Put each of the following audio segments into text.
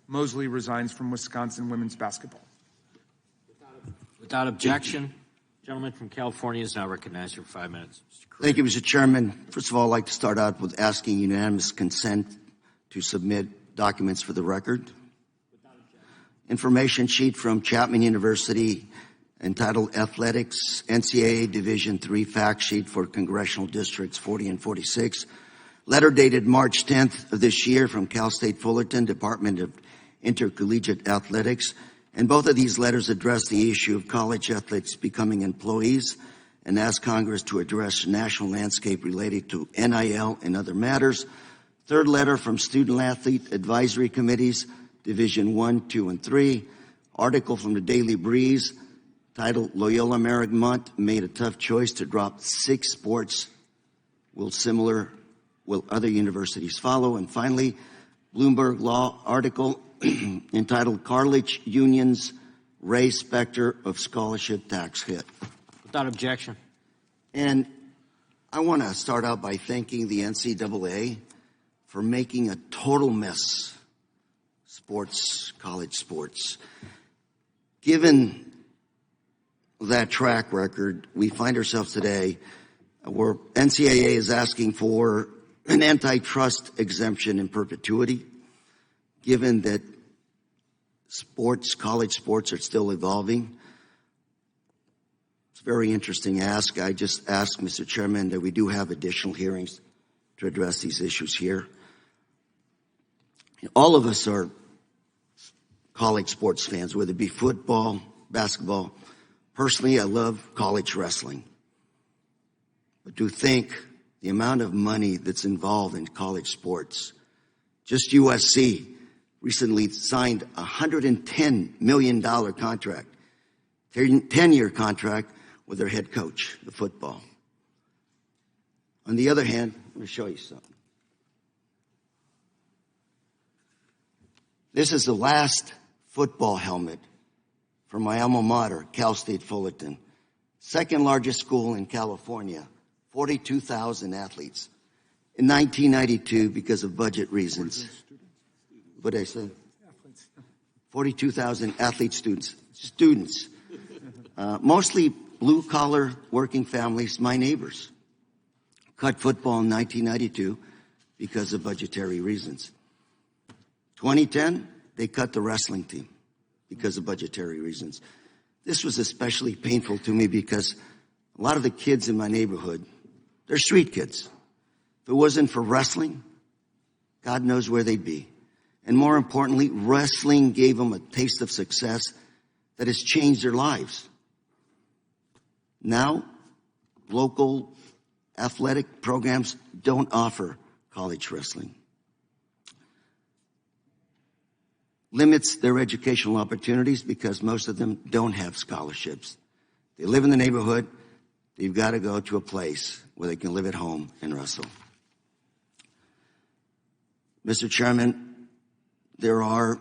Mosley resigns from Wisconsin women's basketball. Without objection, gentleman from California is now recognized for 5 minutes. Thank you, Mr. Chairman. First of all, I'd like to start out with asking unanimous consent to submit documents for the record. Information sheet from Chapman University entitled Athletics NCAA Division III Fact Sheet for Congressional Districts 40 and 46. Letter dated March 10th of this year from Cal State Fullerton, Department of Intercollegiate Athletics. And both of these letters address the issue of college athletes becoming employees and ask Congress to address the national landscape related to NIL and other matters. Third letter from Student Athlete Advisory Committees, Division 1, 2, and 3. Article from the Daily Breeze titled Loyola Marymount made a tough choice to drop 6 sports. Will other universities follow? And finally, Bloomberg Law article entitled College Unions Raise Specter of Scholarship Tax Hit. Without objection. And I want to start out by thanking the NCAA for making a total mess college sports. Given that track record, we find ourselves today where NCAA is asking for an antitrust exemption in perpetuity, given that college sports are still evolving. It's a very interesting ask. I just ask, Mr. Chairman, that we do have additional hearings to address these issues here. All of us are college sports fans, whether it be football, basketball. Personally, I love college wrestling. But to think the amount of money that's involved in college sports, just USC recently signed a $110 million contract, 10-year contract with their head coach, the football. On the other hand, I'm going to show you something. This is the last football helmet from my alma mater, Cal State Fullerton. Second largest school in California, 42,000 athletes. In 1992, because of budget reasons. What did I say? 42,000 athlete students. Mostly blue-collar working families, my neighbors. Cut football in 1992 because of budgetary reasons. 2010, they cut the wrestling team because of budgetary reasons. This was especially painful to me because a lot of the kids in my neighborhood, they're street kids. If it wasn't for wrestling, God knows where they'd be. And more importantly, wrestling gave them a taste of success that has changed their lives. Now, local athletic programs don't offer college wrestling. Limits their educational opportunities because most of them don't have scholarships. They live in the neighborhood. They've got to go to a place where they can live at home and wrestle. Mr. Chairman, there are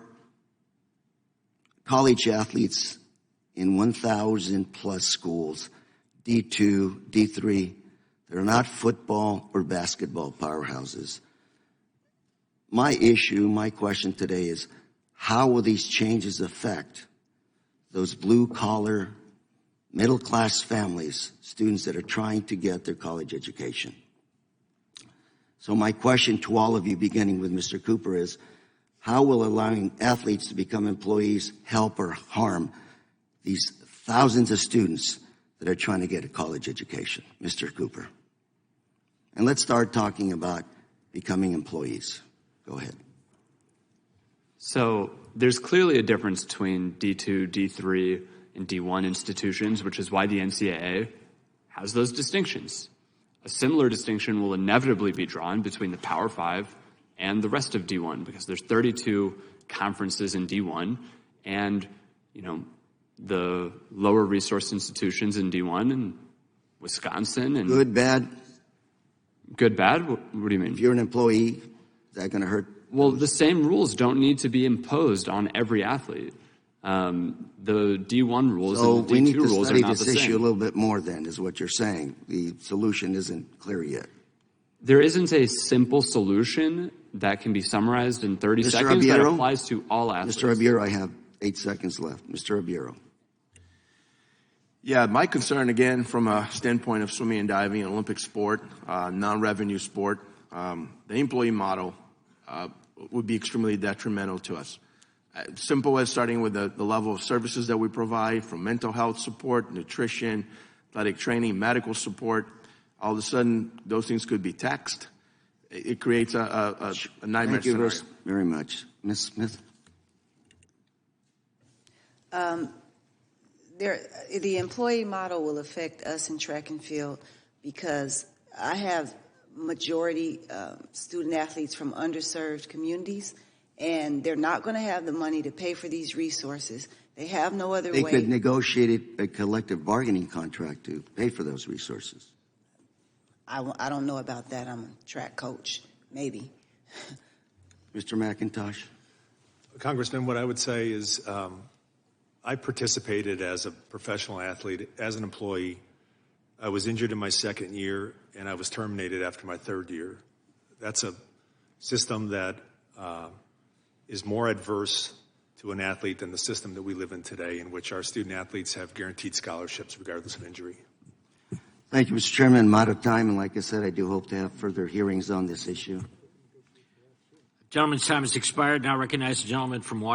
college athletes in 1,000 plus schools, D2, D3. They're not football or basketball powerhouses. My question today is, how will these changes affect those blue-collar, middle-class families, students that are trying to get their college education? So my question to all of you, beginning with Mr. Cooper, is how will allowing athletes to become employees help or harm these thousands of students that are trying to get a college education? Mr. Cooper. And let's start talking about becoming employees. Go ahead. So there's clearly a difference between D2, D3, and D1 institutions, which is why the NCAA has those distinctions. A similar distinction will inevitably be drawn between the Power 5 and the rest of D1 because there's 32 conferences in D1 and, the lower resource institutions in D1 and Wisconsin. And good, bad? Good, bad? What do you mean? If you're an employee, is that going to hurt? Well, the same rules don't need to be imposed on every athlete. The D1 rules and the D2 rules are not the same. So we need to study this issue a little bit more then, is what you're saying. The solution isn't clear yet. There isn't a simple solution that can be summarized in 30 Mr. seconds that Abiero? applies to all athletes. Mr. Abiero, I have 8 seconds left. Mr. Abiero. Yeah, my concern, again, from a standpoint of swimming and diving, an Olympic sport, non-revenue sport, the employee model would be extremely detrimental to us. Simple as starting with the level of services that we provide, from mental health support, nutrition, athletic training, medical support. All of a sudden, those things could be taxed. It creates a nightmare Thank you scenario. very much. Ms. Smith? The employee model will affect us in track and field because I have majority student athletes from underserved communities, and they're not going to have the money to pay for these resources. They have no other way. They could negotiate a collective bargaining contract to pay for those resources. I don't know about that. I'm a track coach, maybe. Mr. McIntosh? Congressman, what I would say is I participated as a professional athlete, as an employee. I was injured in my second year, and I was terminated after my third year. That's a system that is more adverse to an athlete than the system that we live in today, in which our student athletes have guaranteed scholarships regardless of injury. Thank you, Mr. Chairman. I'm out of time, and like I said, I do hope to have further hearings on this issue. Gentleman's time has expired. Now recognize the gentleman from Washington.